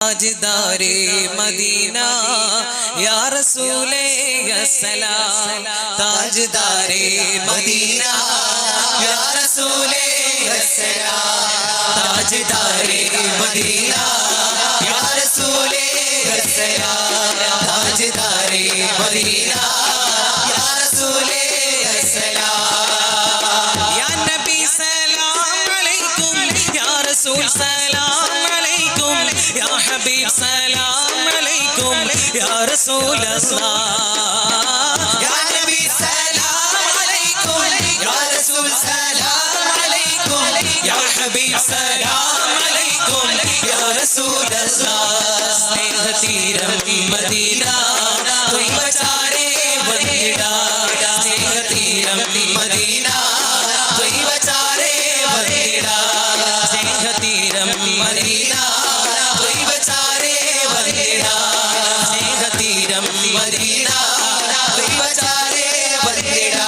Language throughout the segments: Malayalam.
ताजदारे मदीना या रसूले सलाम। ताजदारे मदीना या रसूले सलाम। ताजदारे मदीना या रसूले सलाम। ताजदारे मदीना या रसूले सलाम। या नबी सलाम अलैकुम, या रसूल सलाम अलैकुम, या हबीब सलाम अलैकुम, या रसूल अल्लाह। या नबी सलाम अलैकुम, या रसूल सलाम अलैकुम, या हबीब सलाम अलैकुम, या रसूल अल्लाह। स्नेह तीरम मदीना कोई बचारे बंदिड़ा। स्नेह तीरम मदीना कोई बचारे बंदिड़ा। स्नेह तीरम मदीना कोई बचारे बंदिड़ा। स्नेह तीरम मदीना कोई बचारे बंदिड़ा।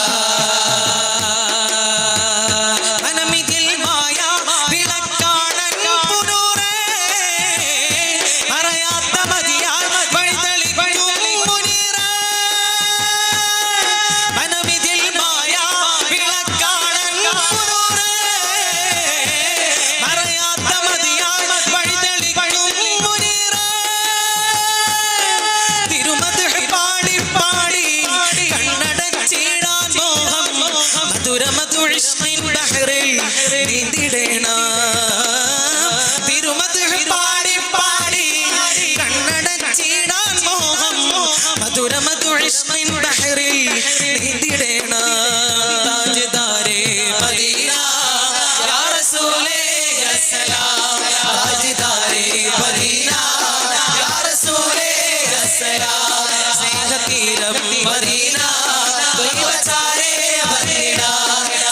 മനമിതിൽ മായ വിളക്കാണൻ പുനൂറേ, അറിയാത്ത മതിയാൽ വഴിതെളിക്കും മുനീറേ. മനമിതിൽ മായ വിളക്കാണൻ പുനൂറേ, അറിയാത്ത മതിയാൽ വഴിതെളിക്കും മുനീറേ. തിരുമദ്ഹ് പാടി പാടി കണ്ണടച്ചിടാൻ മോഹം, മധുരമധുഇഷ്കിൻ ബഹറിൽ നീന്തിടേണം. തിരുമദ്ഹ് പാടി പാടി കണ്ണടച്ചിടാൻ മോഹം, മധുരമധുഇഷ്കിൻ ബഹറിൽ നീന്തിടേണം. താജ്ദാരെ മദീന യാ റസൂലേ സലാം. താജ്ദാരെ മദീന യാ റസൂലേ സലാം. സ്നേഹതീരം മദീന कोई बचारे बंदिड़ा।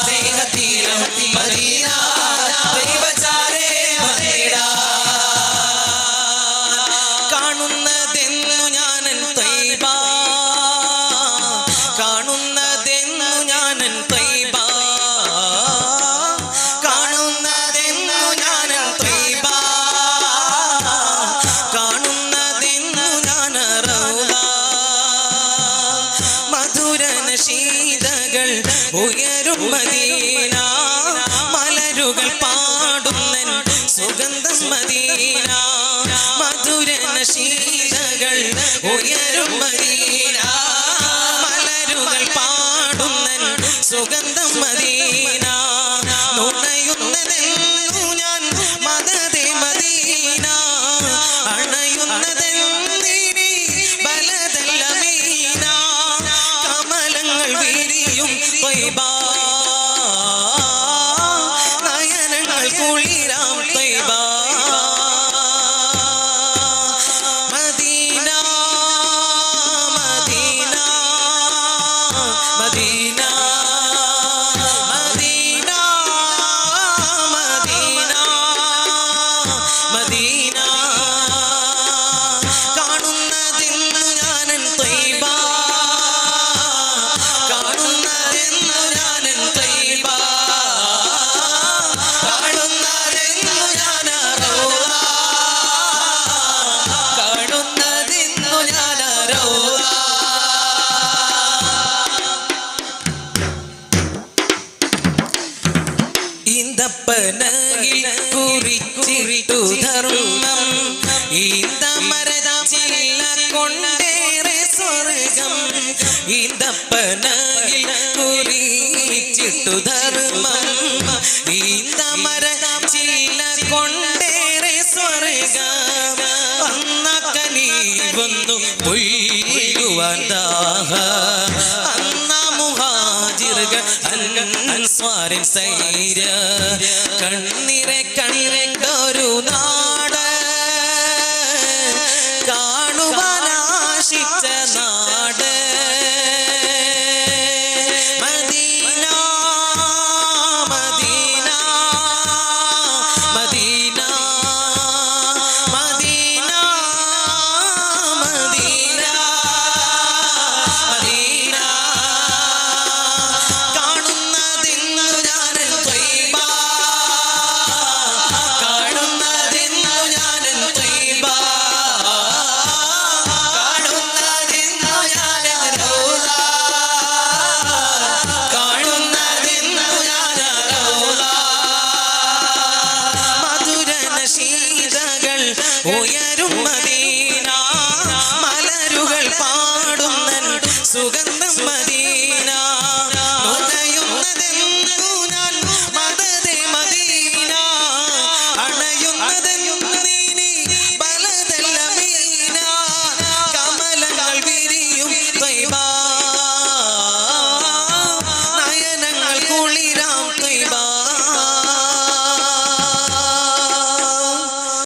स्नेह तीरम मदीना कोई बचारे बंदिड़ा. കാണുന്നതെന്നു ഞാനൻ ത്വയ്ബ, കാണുന്നതെന്നു ഞാനൻ ത്വയ്ബ, കാണുന്നതെന്നു ഞാനൻ ത്വയ്ബ, കാണുന്നതെന്നു ഞാൻ റൗള. മധുരനശീതകൾ ഉയരും മദീന, മലരുകൾ പാടുന്നൻ സുഗന്ധം മദീന. മധുരനശീതകൾ ഉയരും മദീന, മലരുകൾ പാടുന്നൻ സുഗന്ധം മദീന. നുണയുന്നതെന്നു ഞാൻ മദദെ മദീന, അണയുന്നതെന്നിനി ബലദൽ അമീന. കമലങ്ങൾ വിരിയും ത്വയ്ബ, നയനങ്ങൾ കുളിരാം ത്വയ്ബ. Medina Medina Medina Medina Medina Medina. കാണുന്നതെന്നു ഞാനൻ ത്വയ്ബ, കാണുന്നതെന്നു ഞാനൻ ത്വയ്ബ, കാണുന്നതെന്നു ഞാൻ റൗള, കാണുന്നതെന്നു ഞാൻ റൗള. ഈന്തപ്പനയിൽ കുറിച്ചിട്ടു ധർമ്മം, ഈന്തമരച്ചില്ല കൊണ്ടേറെ സ്വർഗം. ഈന്തപ്പനയിൽ കുറിച്ചിട്ടു ധർമ്മം, ഈന്തമരച്ചില്ല കൊണ്ടേറെ സ്വർഗം. അന്ന കനീവൊന്നു പൊയ്യുവാൻ ദാഹ, അന്ന മുഹാജിറുകൾ അൻസ്വാരിൻ സൈര. കണ്ണിറെ കണ്ണിരണ്ടൊരു നാട്, കാണുവാനാശിച്ച നാട്. Medina Medina Medina Medina Medina Medina. കാണുന്നതെന്നു ഞാനൻ ത്വയ്ബ, ഉയരും മദീന